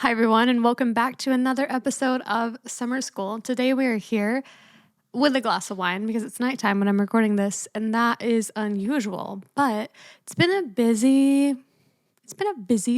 Hi, everyone, and welcome back to another episode of Summer School. Today, we are here with a glass of wine because it's nighttime when I'm recording this, and that is unusual. But it's been a busy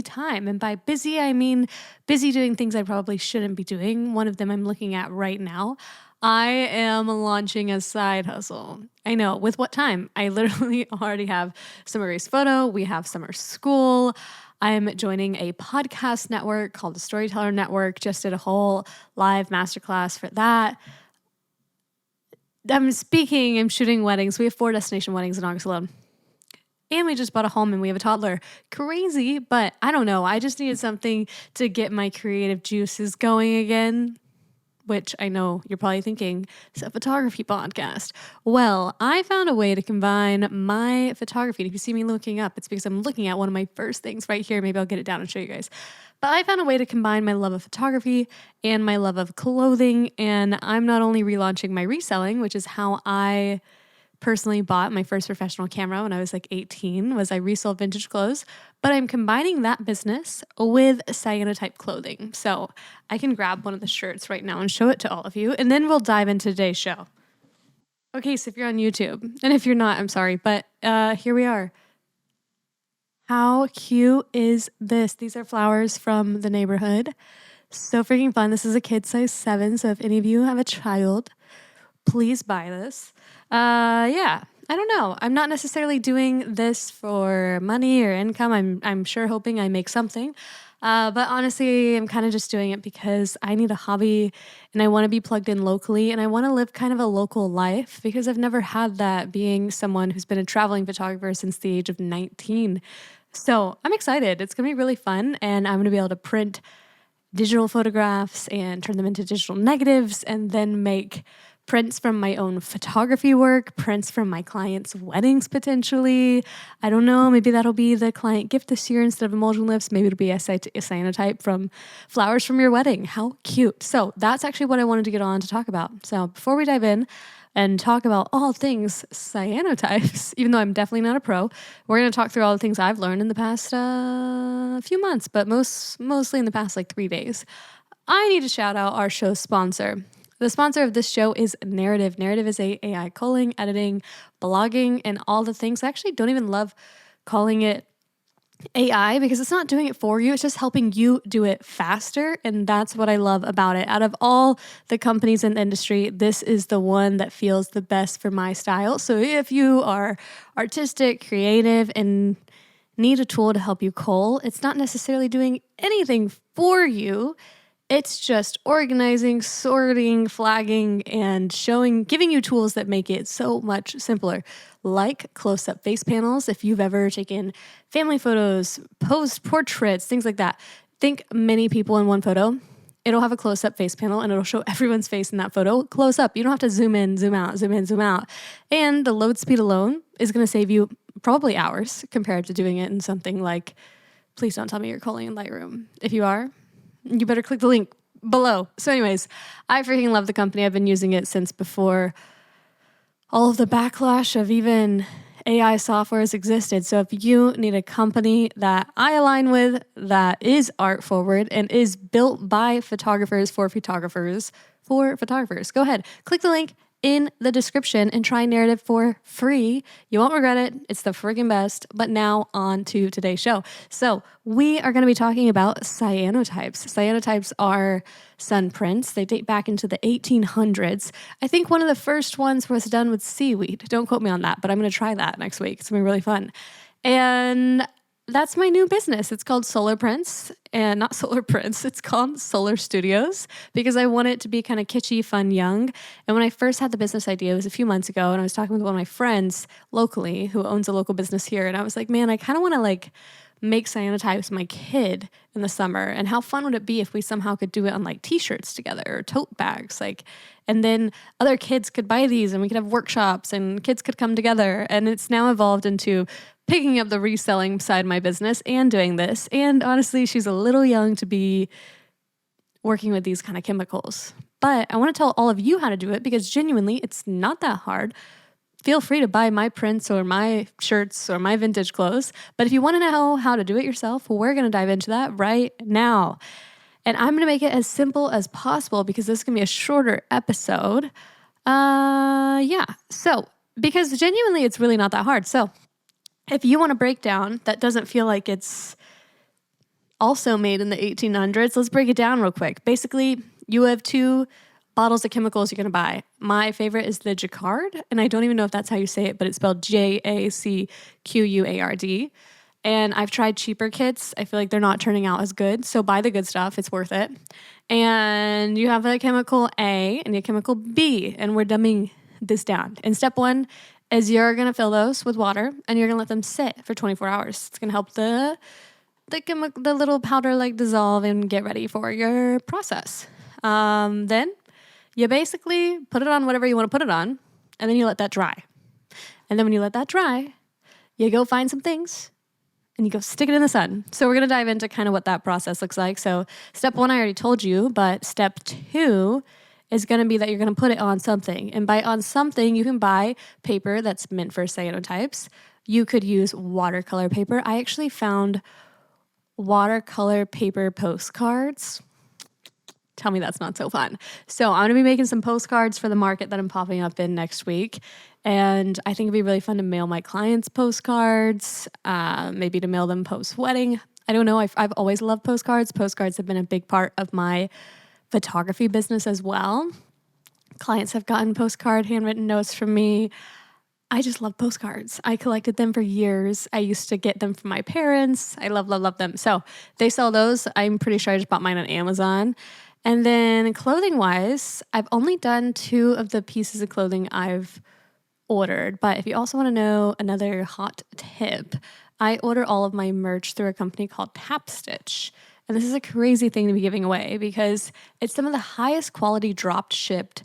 time, and by busy, I mean busy doing things I probably shouldn't be doing. One of them I'm looking at right now. I am launching a side hustle. I know. With what time? I literally already have summer race photo. We have summer school. I'm joining a podcast network called the Storyteller Network. Just did a whole live masterclass for that. I'm shooting weddings. We have 4 destination weddings in August alone. And we just bought a home and we have a toddler. Crazy, but I don't know. I just needed something to get my creative juices going again. Which I know you're probably thinking, it's a photography podcast. Well, I found a way to combine my photography. If you see me looking up, it's because I'm looking at one of my first things right here. Maybe I'll get it down and show you guys. But I found a way to combine my love of photography and my love of clothing. And I'm not only relaunching my reselling, which is how I personally bought my first professional camera when I was like 18, was I resold vintage clothes, but I'm combining that business with Cyanotype clothing. So I can grab one of the shirts right now and show it to all of you, and then we'll dive into today's show. Okay, so if you're on YouTube, and if you're not, I'm sorry, but here we are. How cute is this? These are flowers from the neighborhood. So freaking fun. This is a kid size 7, so if any of you have a child, please buy this. Yeah, I don't know. I'm not necessarily doing this for money or income. I'm sure hoping I make something. But honestly, I'm kind of just doing it because I need a hobby and I want to be plugged in locally and I want to live kind of a local life because I've never had that, being someone who's been a traveling photographer since the age of 19. So I'm excited. It's going to be really fun, and I'm going to be able to print digital photographs and turn them into digital negatives and then make prints from my own photography work, prints from my clients' weddings potentially. I don't know, maybe that'll be the client gift this year instead of emulsion lifts. Maybe it'll be a cyanotype from flowers from your wedding. How cute. So that's actually what I wanted to get on to talk about. So before we dive in and talk about all things cyanotypes, even though I'm definitely not a pro, we're going to talk through all the things I've learned in the past few months, but mostly in the past like 3 days. I need to shout out our show's sponsor. The sponsor of this show is Narrative. Narrative is a AI culling, editing, blogging, and all the things. I actually don't even love calling it AI because it's not doing it for you. It's just helping you do it faster. And that's what I love about it. Out of all the companies in the industry, this is the one that feels the best for my style. So if you are artistic, creative, and need a tool to help you cull, it's not necessarily doing anything for you. It's just organizing, sorting, flagging, and giving you tools that make it so much simpler, like close-up face panels. If you've ever taken family photos, posed portraits, things like that, think many people in one photo. It'll have a close-up face panel, and it'll show everyone's face in that photo close up. You don't have to zoom in, zoom out, zoom in, zoom out. And the load speed alone is going to save you probably hours compared to doing it in something like, please don't tell me you're calling in Lightroom. If you are, you better click the link below. So anyways, I freaking love the company. I've been using it since before all of the backlash of even AI softwares existed. So if you need a company that I align with, that is art forward and is built by photographers for photographers, go ahead, click the link in the description and try Narrative for free. You won't regret it. It's the friggin' best. But now on to today's show. So we are going to be talking about cyanotypes. Cyanotypes are sun prints. They date back into the 1800s. I think one of the first ones was done with seaweed. Don't quote me on that, but I'm going to try that next week. It's going to be really fun. And that's my new business. It's called Solar Prints, and not Solar Prints. It's called Solar Studios because I want it to be kind of kitschy, fun, young. And when I first had the business idea, it was a few months ago, and I was talking with one of my friends locally who owns a local business here, and I was like, man, I kind of want to make cyanotypes my kid in the summer, and how fun would it be if we somehow could do it on t-shirts together or tote bags, and then other kids could buy these and we could have workshops and kids could come together. And it's now evolved into picking up the reselling side of my business and doing this. And honestly, she's a little young to be working with these kind of chemicals. But I want to tell all of you how to do it because genuinely, it's not that hard. Feel free to buy my prints or my shirts or my vintage clothes. But if you want to know how to do it yourself, we're going to dive into that right now. And I'm going to make it as simple as possible because this is going to be a shorter episode. Yeah. So, because genuinely it's really not that hard. So, if you want a breakdown that doesn't feel like it's also made in the 1800s, let's break it down real quick. Basically, you have 2 bottles of chemicals you're going to buy. My favorite is the Jacquard, and I don't even know if that's how you say it, but it's spelled Jacquard. And I've tried cheaper kits. I feel like they're not turning out as good. So buy the good stuff. It's worth it. And you have a chemical A and a chemical B, and we're dumbing this down. And step 1 is you're going to fill those with water, and you're going to let them sit for 24 hours. It's going to help the little powder like dissolve and get ready for your process. Then you basically put it on whatever you want to put it on, and then you let that dry. And then when you let that dry, you go find some things and you go stick it in the sun. So we're going to dive into kind of what that process looks like. So step 1, I already told you, but step 2 is going to be that you're going to put it on something. And by on something, you can buy paper that's meant for cyanotypes. You could use watercolor paper. I actually found watercolor paper postcards. Tell me that's not so fun. So I'm going to be making some postcards for the market that I'm popping up in next week. And I think it'd be really fun to mail my clients postcards, maybe to mail them post-wedding. I don't know. I've always loved postcards. Postcards have been a big part of my photography business as well. Clients have gotten postcard handwritten notes from me. I just love postcards. I collected them for years. I used to get them from my parents. I love them. So they sell those. I'm pretty sure I just bought mine on Amazon. And then clothing-wise, I've only done 2 of the pieces of clothing I've ordered. But if you also want to know another hot tip, I order all of my merch through a company called Tapstitch. And this is a crazy thing to be giving away because it's some of the highest quality dropped shipped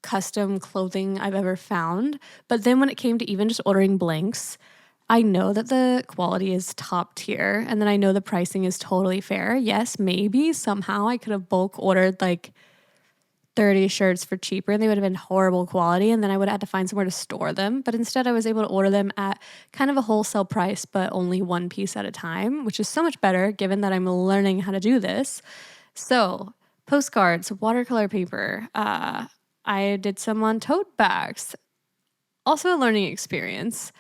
custom clothing I've ever found. But then when it came to even just ordering blanks, I know that the quality is top tier, and then I know the pricing is totally fair. Yes, maybe somehow I could have bulk ordered like 30 shirts for cheaper and they would have been horrible quality, and then I would have had to find somewhere to store them. But instead I was able to order them at kind of a wholesale price, but only 1 piece at a time, which is so much better given that I'm learning how to do this. So postcards, watercolor paper, I did some on tote bags. Also a learning experience.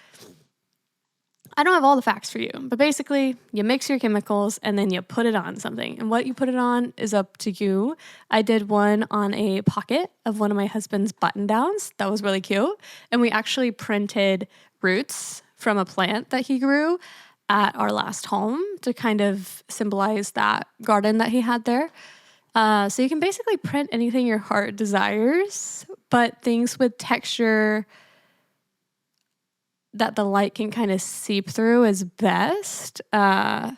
I don't have all the facts for you, but basically you mix your chemicals and then you put it on something. And what you put it on is up to you. I did one on a pocket of one of my husband's button downs. That was really cute. And we actually printed roots from a plant that he grew at our last home to kind of symbolize that garden that he had there. So you can basically print anything your heart desires, but things with texture that the light can kind of seep through is best. I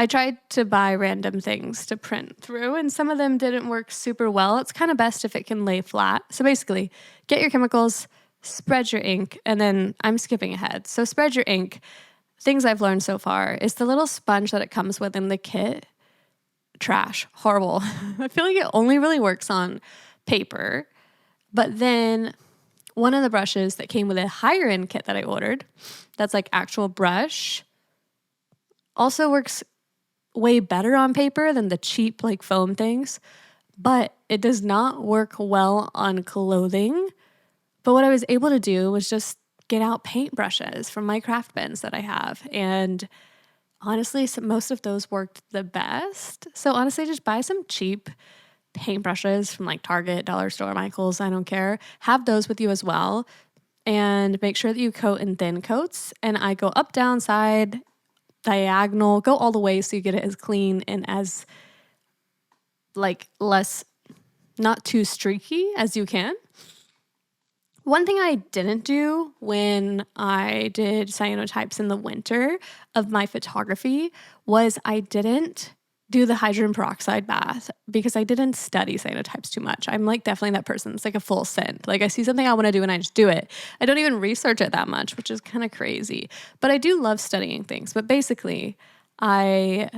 tried to buy random things to print through, and some of them didn't work super well. It's kind of best if it can lay flat. So basically, get your chemicals, spread your ink, and then I'm skipping ahead. So spread your ink. Things I've learned so far is the little sponge that it comes with in the kit. Trash. Horrible. I feel like it only really works on paper. But then one of the brushes that came with a higher end kit that I ordered, that's like actual brush, also works way better on paper than the cheap like foam things, but it does not work well on clothing. But what I was able to do was just get out paint brushes from my craft bins that I have, and honestly, most of those worked the best. So honestly, just buy some cheap paintbrushes from like Target, Dollar Store, Michael's, I don't care. Have those with you as well. And make sure that you coat in thin coats. And I go up, down, side, diagonal, go all the way so you get it as clean and as like less, not too streaky as you can. One thing I didn't do when I did cyanotypes in the winter of my photography was I didn't do the hydrogen peroxide bath because I didn't study cyanotypes too much. I'm like definitely that person. It's like a full send. Like I see something I want to do and I just do it. I don't even research it that much, which is kind of crazy. But I do love studying things. But basically, I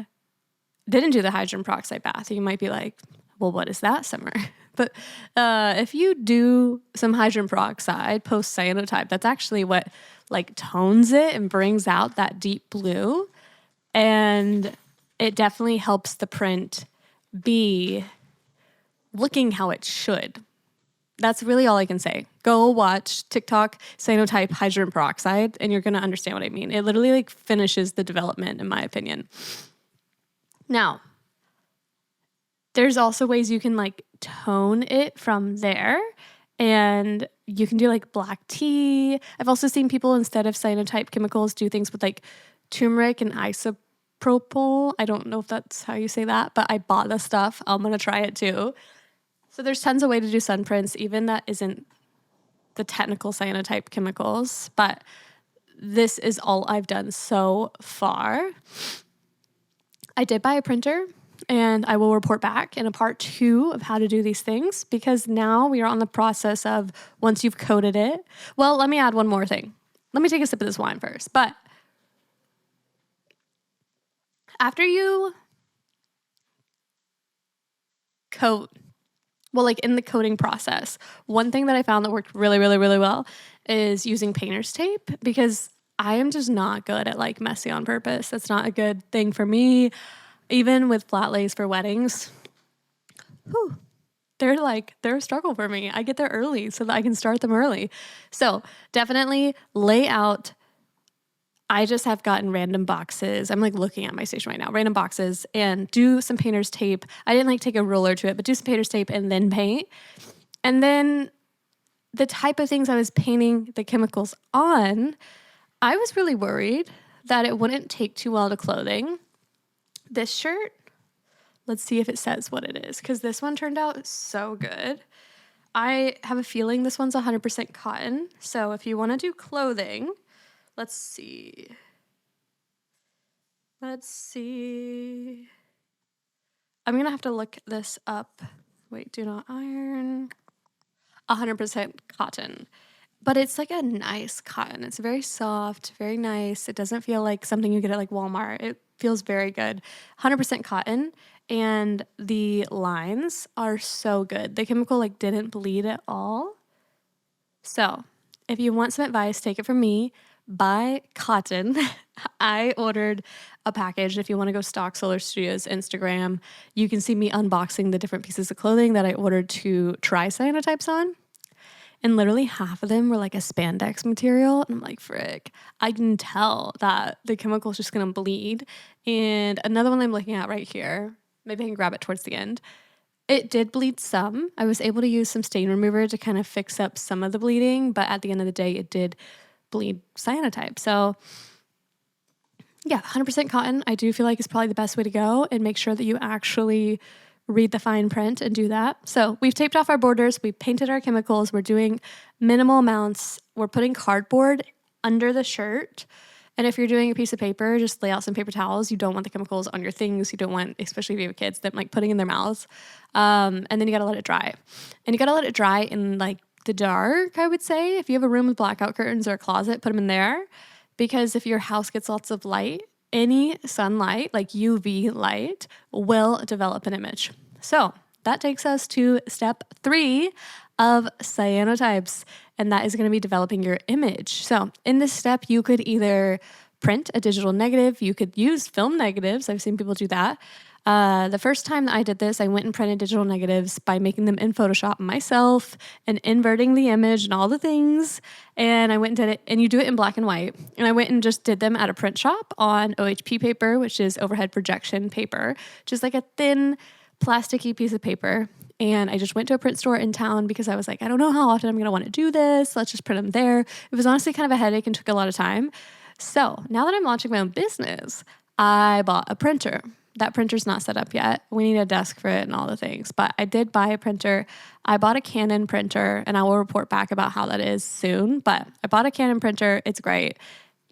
didn't do the hydrogen peroxide bath. You might be like, well, what is that, Summer? But if you do some hydrogen peroxide post cyanotype, that's actually what like tones it and brings out that deep blue. And it definitely helps the print be looking how it should. That's really all I can say. Go watch TikTok cyanotype hydrogen peroxide and you're going to understand what I mean. It literally like finishes the development in my opinion. Now, there's also ways you can like tone it from there, and you can do like black tea. I've also seen people instead of cyanotype chemicals do things with like turmeric and isopropyl. I don't know if that's how you say that, but I bought the stuff. I'm going to try it too. So there's tons of ways to do sun prints, even that isn't the technical cyanotype chemicals, but this is all I've done so far. I did buy a printer and I will report back in a part 2 of how to do these things, because now we are on the process of once you've coated it. Well, let me add one more thing. Let me take a sip of this wine first. But after you coat, well, like in the coating process, one thing that I found that worked really, really, really well is using painter's tape, because I am just not good at like messy on purpose. That's not a good thing for me. Even with flat lays for weddings, they're a struggle for me. I get there early so that I can start them early. So definitely lay out. I just have gotten random boxes. I'm like looking at my station right now, random boxes, and do some painter's tape. I didn't like take a ruler to it, but do some painter's tape and then paint. And then the type of things I was painting the chemicals on, I was really worried that it wouldn't take too well to clothing. This shirt, let's see if it says what it is, because this one turned out so good. I have a feeling this one's 100% cotton. So if you want to do clothing, let's see. I'm going to have to look this up. Wait, do not iron. 100% cotton. But it's like a nice cotton. It's very soft, very nice. It doesn't feel like something you get at like Walmart. It feels very good. 100% cotton. And the lines are so good. The chemical like didn't bleed at all. So if you want some advice, take it from me. Buy cotton. I ordered a package. If you want to go stalk Solar Studios Instagram, you can see me unboxing the different pieces of clothing that I ordered to try cyanotypes on. And literally half of them were like a spandex material. And I'm like, frick, I can tell that the chemical is just going to bleed. And another one I'm looking at right here, maybe I can grab it towards the end. It did bleed some. I was able to use some stain remover to kind of fix up some of the bleeding. But at the end of the day, it did bleed cyanotype. So yeah, 100% cotton, I do feel like is probably the best way to go, and make sure that you actually read the fine print and do that. So we've taped off our borders, we painted our chemicals, we're doing minimal amounts, we're putting cardboard under the shirt. And if you're doing a piece of paper, just lay out some paper towels. You don't want the chemicals on your things. You don't want, especially if you have kids, them like putting in their mouths. And then you gotta let it dry. And you gotta let it dry in like the dark, I would say. If you have a room with blackout curtains or a closet, put them in there. Because if your house gets lots of light, any sunlight, like UV light, will develop an image. So that takes us to step 3 of cyanotypes, and that is going to be developing your image. So in this step, you could either print a digital negative, you could use film negatives. I've seen people do that. The first time that I did this, I went and printed digital negatives by making them in Photoshop myself and inverting the image and all the things. And I went and did it, and you do it in black and white. And I went and just did them at a print shop on OHP paper, which is overhead projection paper, just like a thin plasticky piece of paper. And I just went to a print store in town because I was like, I don't know how often I'm going to want to do this. Let's just print them there. It was honestly kind of a headache and took a lot of time. So now that I'm launching my own business, I bought a printer. That printer's not set up yet. We need a desk for it and all the things. But I did buy a printer. I bought a Canon printer, and I will report back about how that is soon. But I bought a Canon printer. It's great.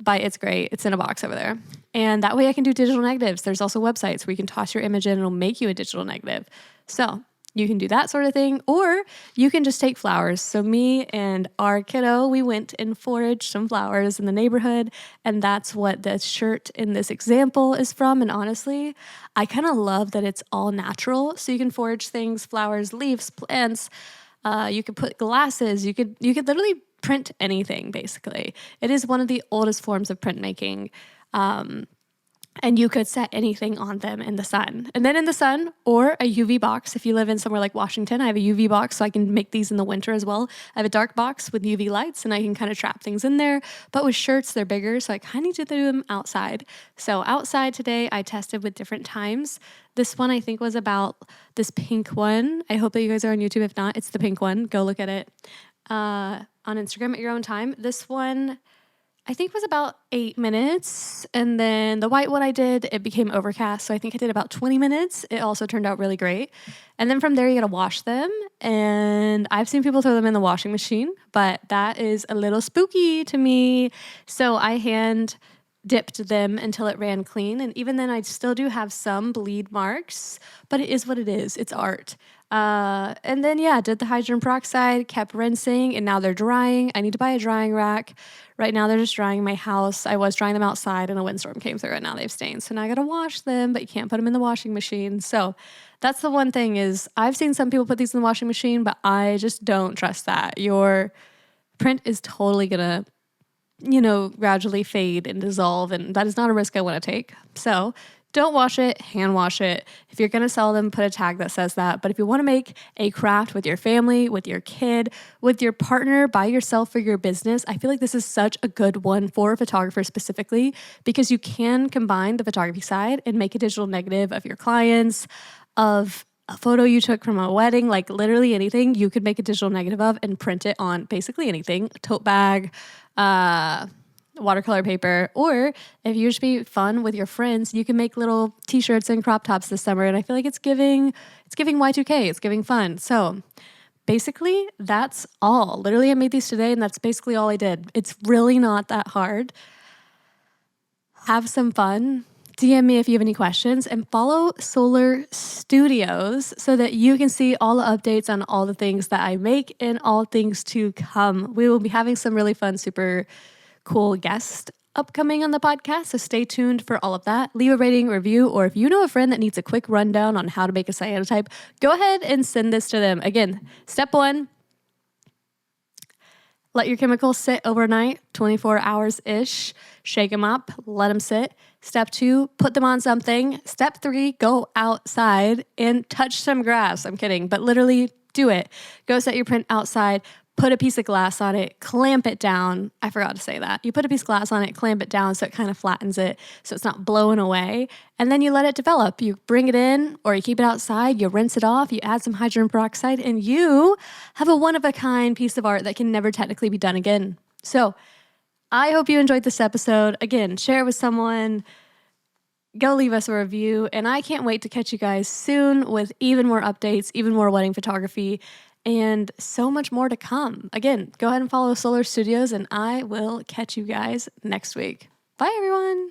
It's great. It's in a box over there. And that way I can do digital negatives. There's also websites where you can toss your image in and it'll make you a digital negative. So you can do that sort of thing, or you can just take flowers. So me and our kiddo, we went and foraged some flowers in the neighborhood, and that's what the shirt in this example is from. And honestly, I kind of love that it's all natural. So you can forage things, flowers, leaves, plants. You could put glasses. You could literally print anything, basically. It is one of the oldest forms of printmaking. and you could set anything on them in the sun. And then in the sun or a UV box, if you live in somewhere like Washington, I have a UV box so I can make these in the winter as well. I have a dark box with UV lights and I can kind of trap things in there. But with shirts, they're bigger, so I kind of need to do them outside. So outside today, I tested with different times. This one I think was about this pink one. I hope that you guys are on YouTube. If not, it's the pink one. Go look at it on Instagram at your own time. This one I think was about 8 minutes. And then the white one I did, it became overcast. So I think I did about 20 minutes. It also turned out really great. And then from there, you got to wash them. And I've seen people throw them in the washing machine, but that is a little spooky to me. So I hand dipped them until it ran clean. And even then, I still do have some bleed marks, but it is what it is. It's art. And then, yeah, did the hydrogen peroxide, kept rinsing, and now they're drying. I need to buy a drying rack. Right now, they're just drying in my house. I was drying them outside, and a windstorm came through, and now they've stained. So now I got to wash them, but you can't put them in the washing machine. So that's the one thing is I've seen some people put these in the washing machine, but I just don't trust that. Your print is totally going to gradually fade and dissolve, and that is not a risk I want to take. So don't wash it, hand wash it. If you're going to sell them, put a tag that says that. But if you want to make a craft with your family, with your kid, with your partner, by yourself for your business, I feel like this is such a good one for photographers specifically because you can combine the photography side and make a digital negative of your clients, of a photo you took from a wedding, like literally anything you could make a digital negative of and print it on basically anything, tote bag, watercolor paper, or if you just be fun with your friends, you can make little t-shirts and crop tops this summer. And I feel like it's giving Y2K, it's giving fun. So basically that's all. Literally I made these today and that's basically all I did. It's really not that hard. Have some fun. DM me if you have any questions and follow Solar Studios so that you can see all the updates on all the things that I make and all things to come. We will be having some really fun, super cool guests upcoming on the podcast, so stay tuned for all of that. Leave a rating, review, or if you know a friend that needs a quick rundown on how to make a cyanotype, go ahead and send this to them. Again, step 1, let your chemicals sit overnight, 24 hours-ish. Shake them up, let them sit. Step 2, put them on something. Step 3, go outside and touch some grass. I'm kidding, but literally do it. Go set your print outside. Put a piece of glass on it, clamp it down. I forgot to say that. You put a piece of glass on it, clamp it down so it kind of flattens it so it's not blowing away. And then you let it develop. You bring it in or you keep it outside, you rinse it off, you add some hydrogen peroxide, and you have a one-of-a-kind piece of art that can never technically be done again. So I hope you enjoyed this episode. Again, share it with someone. Go leave us a review. And I can't wait to catch you guys soon with even more updates, even more wedding photography, and so much more to come. Again, go ahead and follow Solar Studios, and I will catch you guys next week. Bye, everyone.